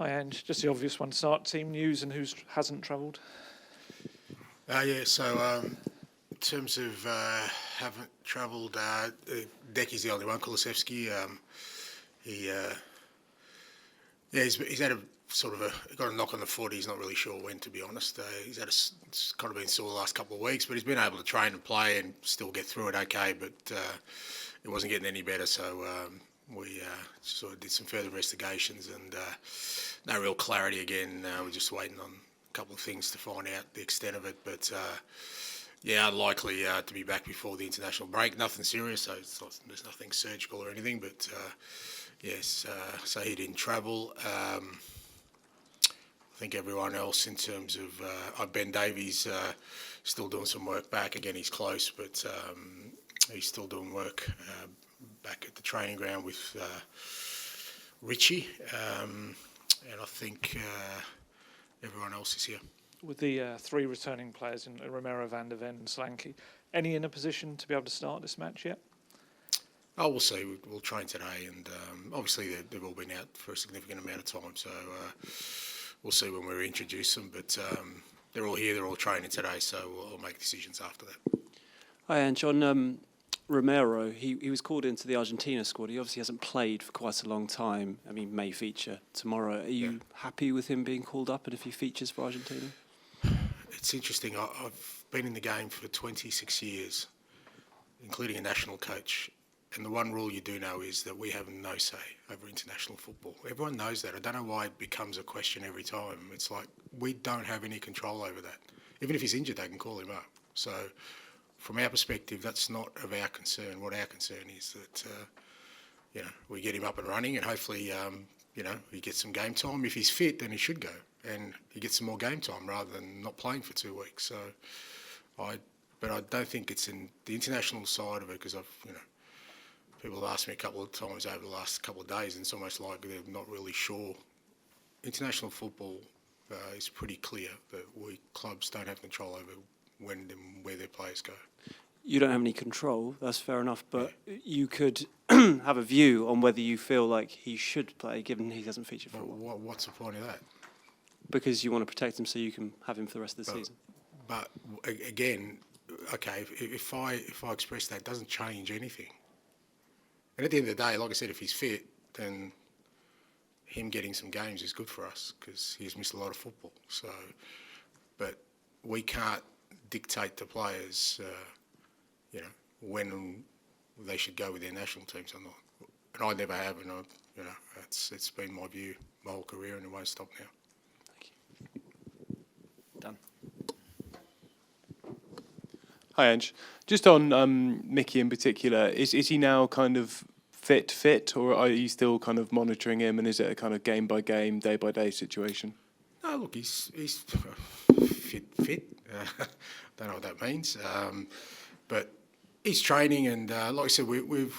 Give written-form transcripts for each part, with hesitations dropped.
Hi, Ange. Just the obvious one to start. Team news and who hasn't travelled. In terms of haven't travelled, Decky's the only one. Kulusevski, he's had a sort of got a knock on the foot. He's not really sure when, to be honest. He's had it's kind of been sore the last couple of weeks, but he's been able to train and play and still get through it okay. But it wasn't getting any better, so we sort of did some further investigations and no real clarity again. We're just waiting on a couple of things to find out the extent of it, but unlikely to be back before the international break. Nothing serious, so there's nothing surgical or anything, but so he didn't travel. I think everyone else in terms of Ben Davies still doing some work back. Again, he's close, but he's still doing work back at the training ground with Richie, and I think everyone else is here. With the three returning players in Romero, Van der Ven and Solanke, any in a position to be able to start this match yet? Oh, we'll see. We'll train today, and obviously they've all been out for a significant amount of time, so we'll see when we introduce them. But they're all here, they're all training today, so we'll make decisions after that. Hi, Ange. On Romero, he was called into the Argentina squad. He obviously hasn't played for quite a long time. I mean, may feature tomorrow. Are you happy with him being called up and if he features for Argentina? It's interesting. I've been in the game for 26 years, including a national coach. And the one rule you do know is that we have no say over international football. Everyone knows that. I don't know why it becomes a question every time. It's like we don't have any control over that. Even if he's injured, they can call him up. So from our perspective, that's not of our concern. What our concern is that, we get him up and running and hopefully, he gets some game time. If he's fit, then he should go. And he gets some more game time rather than not playing for 2 weeks. So, but I don't think it's in the international side of it because people have asked me a couple of times over the last couple of days, and it's almost like they're not really sure. International football is pretty clear that clubs don't have control over when and where their players go. You don't have any control, that's fair enough, but you could have a view on whether you feel like he should play, given he hasn't featured for a while. What's the point of that? Because you want to protect him so you can have him for the rest of the season. But again, okay, if I express that, it doesn't change anything. And at the end of the day, like I said, if he's fit, then him getting some games is good for us because he's missed a lot of football. So, but we can't dictate to players, when they should go with their national teams or not. And I never have, and it's been my view my whole career, and it won't stop now. Thank you. Done. Hi, Ange. Just on Mickey in particular, is he now kind of fit, or are you still kind of monitoring him, and is it a kind of game-by-game, day-by-day situation? No, look, he's fit. Don't know what that means, but he's training, and like I said, we're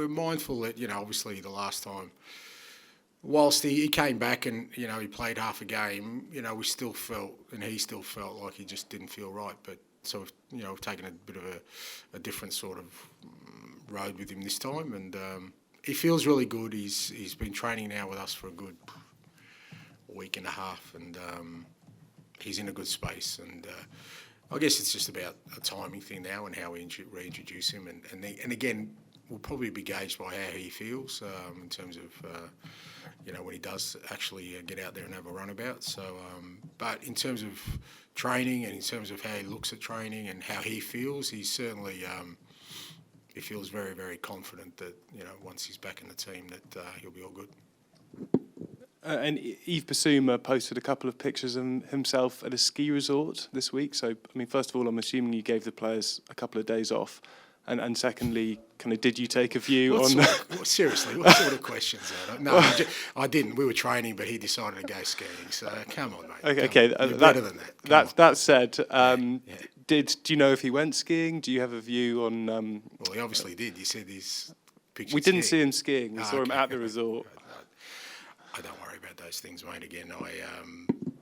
mindful that obviously the last time, whilst he came back and he played half a game, we still felt, and he still felt like he just didn't feel right. But so we've taken a bit of a different sort of road with him this time, and he feels really good. He's been training now with us for a good week and a half, and he's in a good space. And I guess it's just about a timing thing now and how we reintroduce him. And again, we'll probably be gauged by how he feels in terms of when he does actually get out there and have a runabout. So, but in terms of training and in terms of how he looks at training and how he feels, he's certainly he feels very, very confident that once he's back in the team that he'll be all good. And Yves Bissouma posted a couple of pictures of himself at a ski resort this week. So, I mean, first of all, I'm assuming you gave the players a couple of days off. And secondly, kind of, did you take a view on... Seriously, what sort of questions are that? No, I didn't. We were training, but he decided to go skiing. So, come on, mate. Okay, You're better than that. That said, do you know if he went skiing? Do you have a view on... Well, he obviously did. You said his pictures. We didn't see him skiing. We saw him at the resort. I don't worry about those things, mate. Again,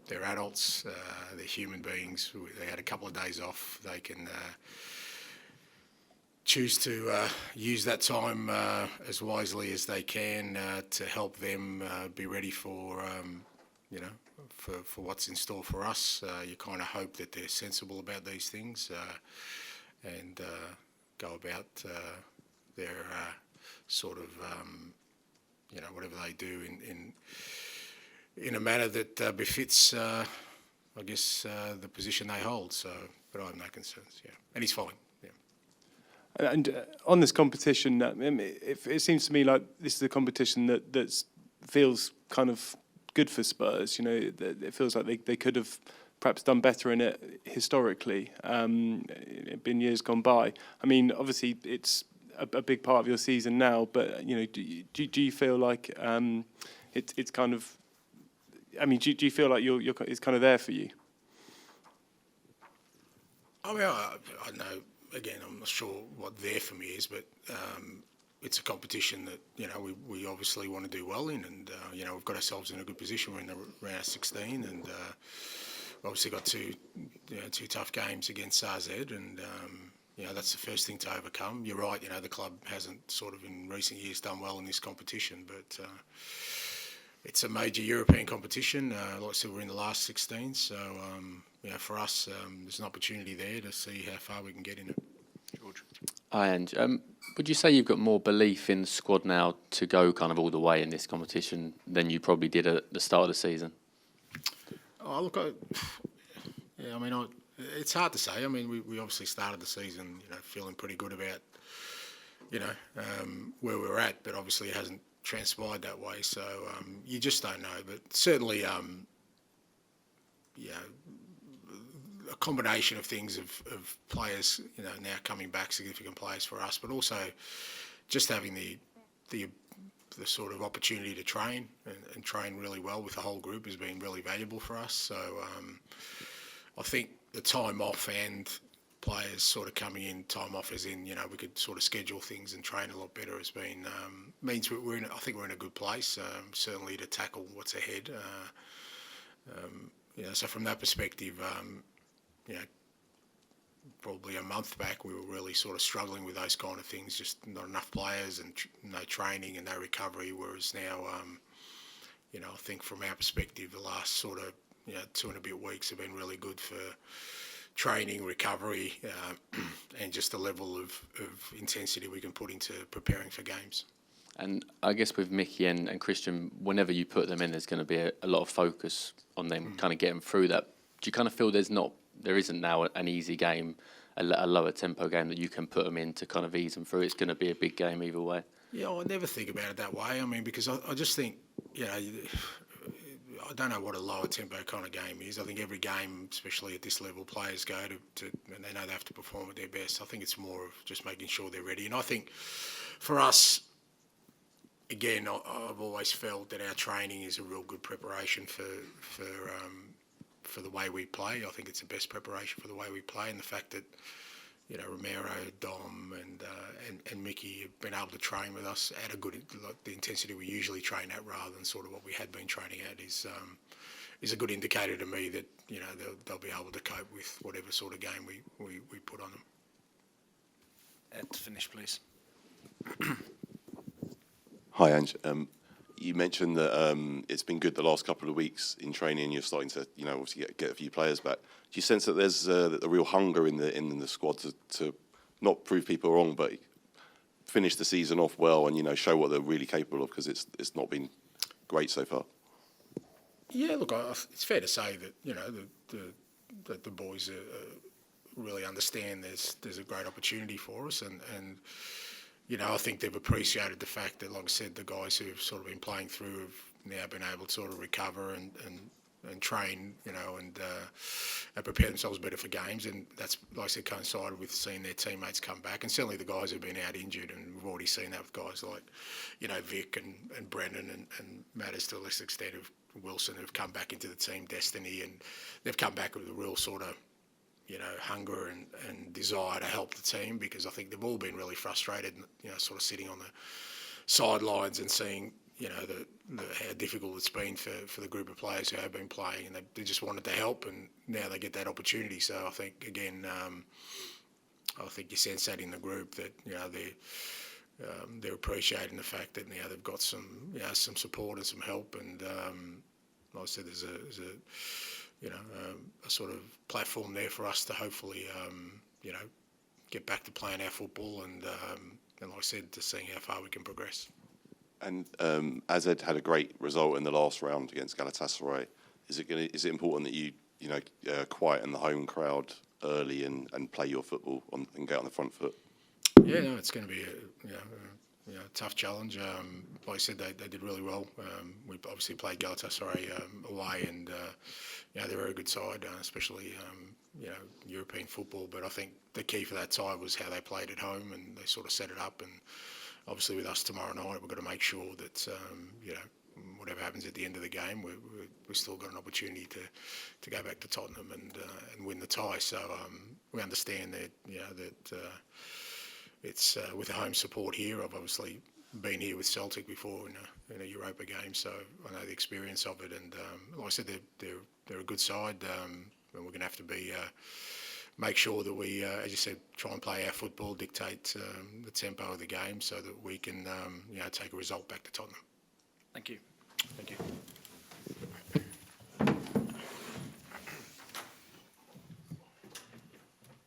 they're adults. They're human beings. They had a couple of days off. They can choose to use that time as wisely as they can to help them be ready for, for what's in store for us. You kind of hope that they're sensible about these things and go about their sort of, whatever they do in a manner that befits, I guess, the position they hold. So, but I have no concerns. Yeah, and he's fine. Yeah. And on this competition, it seems to me like this is a competition that feels kind of good for Spurs. You know, it feels like they could have perhaps done better in it historically. It's been years gone by. I mean, obviously it's a big part of your season now, but you know, do you feel like it's kind of? I mean, do you feel like it's kind of there for you? I mean, I know. Again, I'm not sure what there for me is, but it's a competition that we obviously want to do well in, and we've got ourselves in a good position. We're in the round of 16, and obviously got two tough games against RZ, and that's the first thing to overcome. You're right. The club hasn't sort of in recent years done well in this competition, but it's a major European competition. Like I said, we're in the last 16, so for us, there's an opportunity there to see how far we can get in it. George. Hi, Ange. Would you say you've got more belief in the squad now to go kind of all the way in this competition than you probably did at the start of the season? Oh, look, it's hard to say. I mean, we obviously started the season, feeling pretty good about, where we're at, but obviously it hasn't transpired that way. So you just don't know. But certainly, a combination of things of players, now coming back, significant players for us, but also just having the sort of opportunity to train and train really well with the whole group has been really valuable for us. So I think the time off and players sort of coming in, time off as in, we could sort of schedule things and train a lot better has been, means I think we're in a good place, certainly to tackle what's ahead. So from that perspective, probably a month back we were really sort of struggling with those kind of things, just not enough players and no training and no recovery, whereas now, I think from our perspective the last sort of 2 and a bit weeks have been really good for training, recovery, and just the level of intensity we can put into preparing for games. And I guess with Mickey and Christian, whenever you put them in, there's going to be a lot of focus on them kind of getting through that. Do you kind of feel there isn't now an easy game, a lower tempo game that you can put them in to kind of ease them through? It's going to be a big game either way. Yeah, I never think about it that way. I mean, because I just think, I don't know what a lower tempo kind of game is. I think every game, especially at this level, players go to and they know they have to perform at their best. I think it's more of just making sure they're ready. And I think for us, again, I've always felt that our training is a real good preparation for the way we play. I think it's the best preparation for the way we play, and the fact that Romero, Dom, and Mickey have been able to train with us at the intensity we usually train at, rather than sort of what we had been training at, is a good indicator to me that they'll be able to cope with whatever sort of game we put on them. Ed, finish, please. Hi, Ange. You mentioned that it's been good the last couple of weeks in training. You're starting to, obviously get a few players back. Do you sense that there's a real hunger in the squad to not prove people wrong, but finish the season off well and show what they're really capable of? Because it's not been great so far. Yeah, look, it's fair to say that the boys really understand there's a great opportunity for us, and I think they've appreciated the fact that, like I said, the guys who've sort of been playing through have now been able to sort of recover and train, and prepare themselves better for games. And that's, like I said, coincided with seeing their teammates come back. And certainly the guys who've been out injured, and we've already seen that with guys like, Vic and Brendan and Matters to a lesser extent of Wilson, who've come back into the team destiny, and they've come back with a real sort of hunger and desire to help the team, because I think they've all been really frustrated, sort of sitting on the sidelines and seeing, how difficult it's been for the group of players who have been playing, and they just wanted to help, and now they get that opportunity. So I think, again, I think you sense that in the group that they're appreciating the fact that they've got some some support and some help, and like I said, there's a sort of platform there for us to hopefully get back to playing our football, and like I said, to seeing how far we can progress. And Azed had a great result in the last round against Galatasaray. Is it important that you quieten the home crowd early and play your football and get on the front foot? Yeah, no, it's going to be a tough challenge. Like I said, they did really well. We obviously played Galatasaray away, and they're a very good side, especially European football. But I think the key for that side was how they played at home, and they sort of set it up. And obviously, with us tomorrow night, we've got to make sure that whatever happens at the end of the game, we've still got an opportunity to go back to Tottenham and win the tie. So we understand that it's with the home support here. I've obviously been here with Celtic before in a Europa game, so I know the experience of it. And like I said, they're a good side, and we're going to have to make sure that we, as you said, try and play our football, dictate the tempo of the game, so that we can take a result back to Tottenham. Thank you. Thank you.